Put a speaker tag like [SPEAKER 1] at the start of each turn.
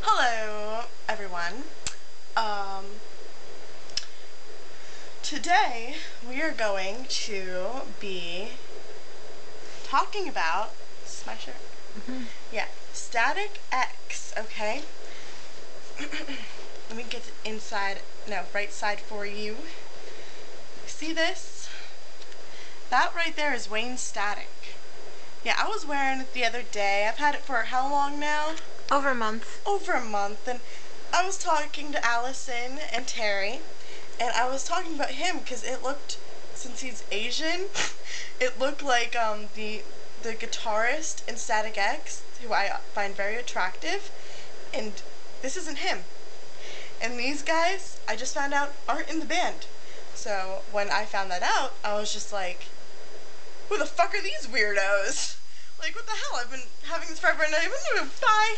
[SPEAKER 1] Hello, everyone. Um, Today we are going to be talking about, this is my shirt? Yeah, Static X, okay? Let me get the right side for you. See this? That right there is Wayne Static. Yeah, I was wearing it the other day. I've had it for how long now?
[SPEAKER 2] Over a month.
[SPEAKER 1] Over a month, and I was talking to Allison and Terry, and I was talking about him because it looked, since he's Asian, it looked like the guitarist in Static X, who I find very attractive, and this isn't him. And these guys, I just found out, aren't in the band. So when I found that out, I was just like, who the fuck are these weirdos? Like, what the hell? I've been having this forever and I even knew. Bye!